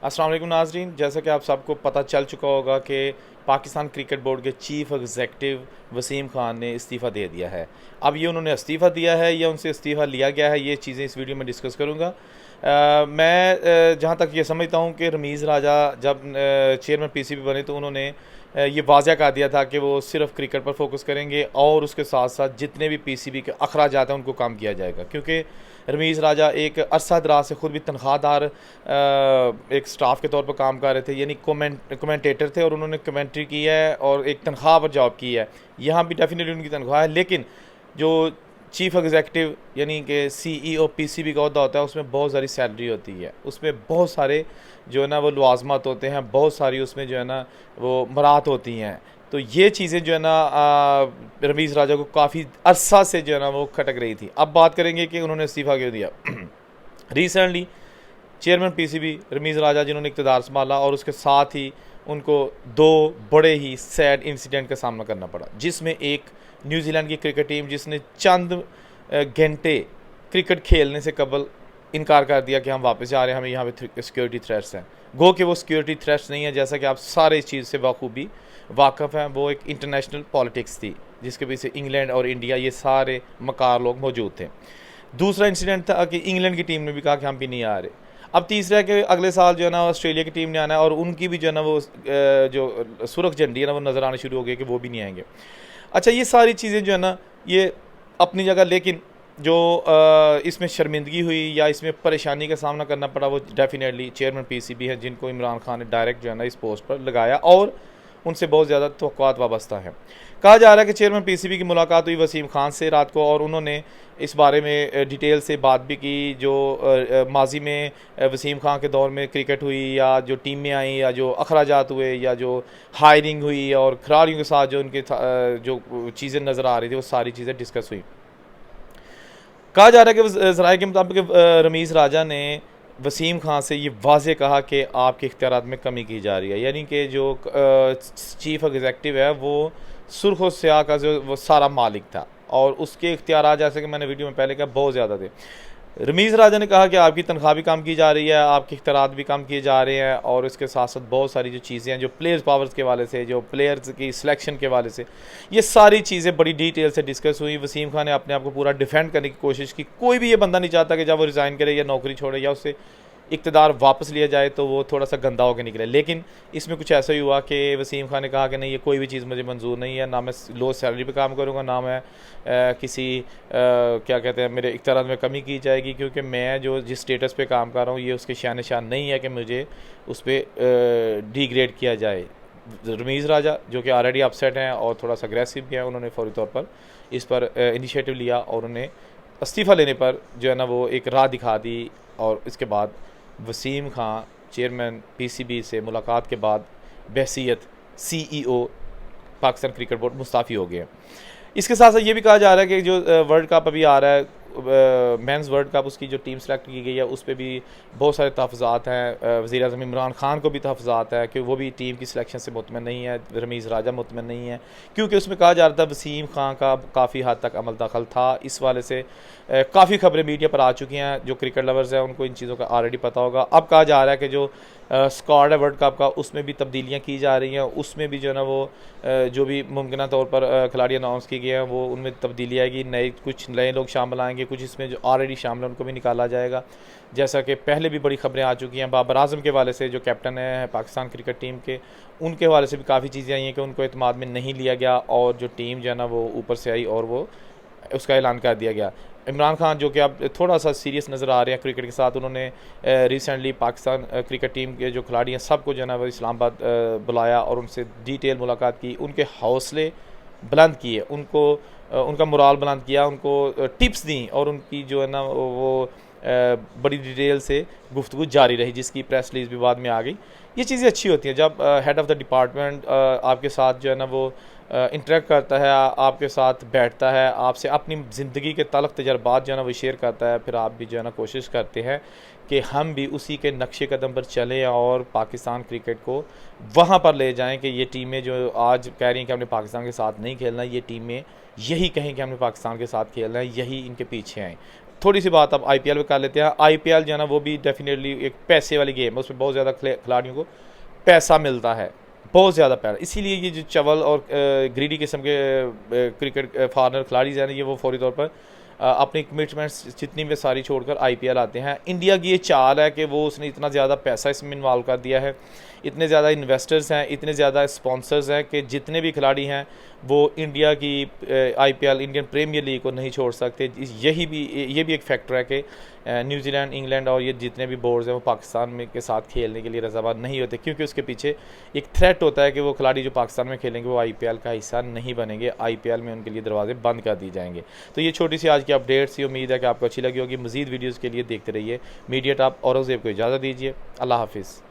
अस्सलाम वालेकुम नाज़रीन, जैसा कि आप सबको पता चल चुका होगा कि पाकिस्तान क्रिकेट बोर्ड के चीफ़ एग्जेक्टिव वसीम ख़ान ने इस्तीफ़ा दे दिया है। अब ये उन्होंने इस्तीफ़ा दिया है या उनसे इस्तीफ़ा लिया गया है, ये चीज़ें इस वीडियो में डिस्कस करूँगा। मैं जहाँ तक ये समझता हूँ कि रमीज़ राजा जब चेयरमैन पीसीबी बने तो उन्होंने ये वाज़ह कर दिया था कि वो सिर्फ़ क्रिकेट पर फोकस करेंगे और उसके साथ साथ जितने भी पीसीबी के अखराजात हैं उनको कम किया जाएगा, क्योंकि रमीज़ राजा एक अरसा दराज से ख़ुद भी तनख्वाहदार एक स्टाफ के तौर पर काम कर रहे थे, यानी कमेंटेटर थे और उन्होंने कमेंट्री की है और एक तनख्वाह पर जॉब की है। यहाँ भी डेफिनेटली उनकी तनख्वाह है, लेकिन जो चीफ़ एग्जेक्टिव यानी कि सीईओ पीसीबी का अहदा होता है उसमें बहुत सारी सैलरी होती है, उसमें बहुत सारे जो है ना वो लवाजमत होते हैं, बहुत सारी उसमें जो है ना वो मराहत होती हैं। तो ये चीज़ें जो है ना रमीज़ राजा को काफ़ी अरसा से जो है ना वो खटक रही थी। अब बात करेंगे कि उन्होंने इस्तीफ़ा क्यों दिया। रिसेंटली चेयरमैन पीसीबी रमीज़ राजा जिन्होंने इक़्तिदार संभाला और उसके साथ ही उनको दो बड़े ही सैड इंसिडेंट का सामना करना पड़ा, जिसमें एक न्यूजीलैंड की क्रिकेट टीम जिसने चंद घंटे क्रिकेट खेलने से कबल इनकार कर दिया कि हम वापस जा रहे हैं, हमें यहाँ पे सिक्योरिटी थ्रेट्स हैं। गो कि वो सिक्योरिटी थ्रेट्स नहीं है, जैसा कि आप सारे इस चीज़ से बखूबी वाकफ़ हैं, वो एक इंटरनेशनल पॉलिटिक्स थी जिसके पीछे इंग्लैंड और इंडिया ये सारे मकार लोग मौजूद थे। दूसरा इंसिडेंट था कि इंग्लैंड की टीम ने भी कहा कि हम भी नहीं आ रहे। अब तीसरा है कि अगले साल जो है ना ऑस्ट्रेलिया की टीम ने आना है और उनकी भी जो है ना वो जो सुर्ख झंडी है ना वो नज़र आने शुरू हो गई कि वो भी नहीं आएंगे। अच्छा, ये सारी चीज़ें जो है ना ये अपनी जगह, लेकिन जो इसमें शर्मिंदगी हुई या इसमें परेशानी का सामना करना पड़ा वो डेफिनेटली चेयरमैन पीसीबी हैं, जिनको इमरान खान ने डायरेक्ट जो है ना इस पोस्ट पर लगाया और उनसे बहुत ज़्यादा तवक्कुआत वाबस्ता है। कहा जा रहा है कि चेयरमैन पीसीबी की मुलाकात हुई वसीम खान से रात को और उन्होंने इस बारे में डिटेल से बात भी की, जो माजी में वसीम खान के दौर में क्रिकेट हुई या जो टीमें आई या जो अखराजात हुए या जो हायरिंग हुई और खिलाड़ियों के साथ जो उनके जो चीज़ें नज़र आ रही थी वो सारी चीज़ें डिस्कस हुई। कहा जा रहा है कि ज़राए के मुताबिक रमीज़ राजा ने वसीम खान से ये वाज़े कहा कि आपके इख्तियारात में कमी की जा रही है, यानी कि जो चीफ़ एग्जेक्टिव है वो सुर्ख और स्याह का जो वो सारा मालिक था और उसके इख्तियारात, जैसे कि मैंने वीडियो में पहले कहा, बहुत ज़्यादा थे। रमीज़ राजा ने कहा कि आपकी तनख्वाह भी कम की जा रही है, आपके इख्तियारात भी कम किए जा रहे हैं और इसके साथ साथ बहुत सारी जो चीज़ें हैं जो प्लेयर्स पावर्स के वाले से, जो प्लेयर्स की सिलेक्शन के वाले से, ये सारी चीज़ें बड़ी डिटेल से डिस्कस हुई। वसीम खान ने अपने आप को पूरा डिफेंड करने की कोशिश की। कोई भी ये बंदा नहीं चाहता कि जब वो रिज़ाइन करे या नौकरी छोड़े या उससे इक़्तिदार वापस लिया जाए तो वो थोड़ा सा गंदा होकर निकले, लेकिन इसमें कुछ ऐसा ही हुआ कि वसीम खान ने कहा कि नहीं, ये कोई भी चीज़ मुझे मंजूर नहीं है, ना मैं लो सैलरी पे काम करूँगा, ना मैं किसी क्या कहते हैं मेरे इख्तियारात में कमी की जाएगी, क्योंकि मैं जो जिस स्टेटस पे काम कर रहा हूँ ये उसके शान निशान नहीं है कि मुझे उस पर डिग्रेड किया जाए। रमीज़ राजा जो कि ऑलरेडी अपसेट हैं और थोड़ा सा अग्रेसिव भी हैं, उन्होंने फौरी तौर पर इस पर इनिशिएटिव लिया और उन्हें इस्तीफ़ा लेने पर जो है ना वो एक राह दिखा दी और इसके बाद वसीम खान चेयरमैन पीसीबी से मुलाकात के बाद बहसीयत सीईओ पाकिस्तान क्रिकेट बोर्ड मुस्ताफ़ी हो गए। इसके साथ साथ ये भी कहा जा रहा है कि जो वर्ल्ड कप अभी आ रहा है, मेंस वर्ल्ड कप, उसकी जो टीम सेलेक्ट की गई है उस पर भी बहुत सारे तहफ़्फ़ुज़ात हैं। वज़ीर आज़म इमरान खान को भी तहफ़्फ़ुज़ात है कि वो भी टीम की सिलेक्शन से मुतमिन नहीं है, रमीज़ राजा मुतमिन नहीं है, क्योंकि उसमें कहा जा रहा था वसीम खान का काफ़ी हद तक अमल दखल था। इस वाले से काफ़ी खबरें मीडिया पर आ चुकी हैं, जो क्रिकेट लवर्स हैं उनको इन चीज़ों का ऑलरेडी पता होगा। अब कहा जा रहा है कि जो स्क्वाड है वर्ल्ड कप का उसमें भी तब्दीलियाँ की जा रही हैं, उसमें भी जो है ना वो जो भी मुमकिन तौर पर खिलाड़ी अनाउंस किए गए हैं वो उनमें तब्दीली आएगी, कुछ नए लोग शामिल आएंगे, कुछ इसमें जो ऑलरेडी शामिल हैं उनको भी निकाला जाएगा। जैसा कि पहले भी बड़ी खबरें आ चुकी हैं बाबर आजम के हवाले से, जो कैप्टन है पाकिस्तान क्रिकेट टीम के, उनके हवाले से भी काफ़ी चीज़ें आई हैं कि उनको एतमाद में नहीं लिया गया और जो टीम जो है ना वो ऊपर से आई और वो उसका ऐलान कर दिया गया। इमरान खान जो कि अब थोड़ा सा सीरियस नज़र आ रहे हैं क्रिकेट के साथ, उन्होंने रिसेंटली पाकिस्तान क्रिकेट टीम के जो खिलाड़ी हैं सबको जो है ना वो इस्लामाबाद बुलाया और उनसे डिटेल मुलाकात की, उनके हौसले बुलंद किए, उनको उनका मोराल बुलंद किया, उनको टिप्स दी और उनकी जो है ना वो बड़ी डिटेल से गुफ्तगू जारी रही, जिसकी प्रेस रिलीज़ भी बाद में आ गई। ये चीज़ें अच्छी होती हैं जब हेड ऑफ़ द डिपार्टमेंट आपके साथ जो है ना वो इंटरेक्ट करता है, आपके साथ बैठता है, आपसे अपनी ज़िंदगी के तलख़ तजर्बात जो है ना वो शेयर करता है, फिर आप भी जो है ना कोशिश करते हैं कि हम भी उसी के नक्शे कदम पर चलें और पाकिस्तान क्रिकेट को वहाँ पर ले जाएं कि ये टीमें जो आज कह रही हैं कि हमने पाकिस्तान के साथ नहीं खेलना, ये टीमें यही कहें कि हमने पाकिस्तान के साथ खेलना है, यही इनके पीछे आएँ। थोड़ी सी बात आप आईपीएल में कर लेते हैं। आईपीएल जो है ना वो भी डेफिनेटली एक पैसे वाली गेम है, उसमें बहुत ज़्यादा खिलाड़ियों को पैसा मिलता है, बहुत ज़्यादा पैसा। इसीलिए ये जो चवल और ग्रीडी किस्म के क्रिकेट फॉरनर खिलाड़ी हैं ये वो फौरी तौर पर अपनी कमिटमेंट्स जितनी भी सारी छोड़कर आईपीएल आते हैं। इंडिया की ये चाल है कि वो उसने इतना ज़्यादा पैसा इसमें इन्वॉल्व कर दिया है, इतने ज़्यादा इन्वेस्टर्स हैं, इतने ज़्यादा स्पॉन्सर्स हैं कि जितने भी खिलाड़ी हैं वो इंडिया की आईपीएल, इंडियन प्रीमियर लीग को नहीं छोड़ सकते। ये भी एक फैक्टर है कि न्यूजीलैंड, इंग्लैंड और ये जितने भी बोर्ड्स हैं वो पाकिस्तान में के साथ खेलने के लिए रज़ामंद नहीं होते, क्योंकि उसके पीछे एक थ्रेट होता है कि वो खिलाड़ी जो पाकिस्तान में खेलेंगे वो आईपीएल का हिस्सा नहीं बनेंगे, आईपीएल में उनके लिए दरवाजे बंद कर दिए जाएंगे। तो ये छोटी सी आज की अपडेट्स थी, उम्मीद है कि आपको अच्छी लगी होगी। मज़ीद वीडियोज़ के लिए देखते रहिए मीडिया टॉप। औरंगज़ेब को इजाज़त दीजिए, अल्लाह हाफिज़।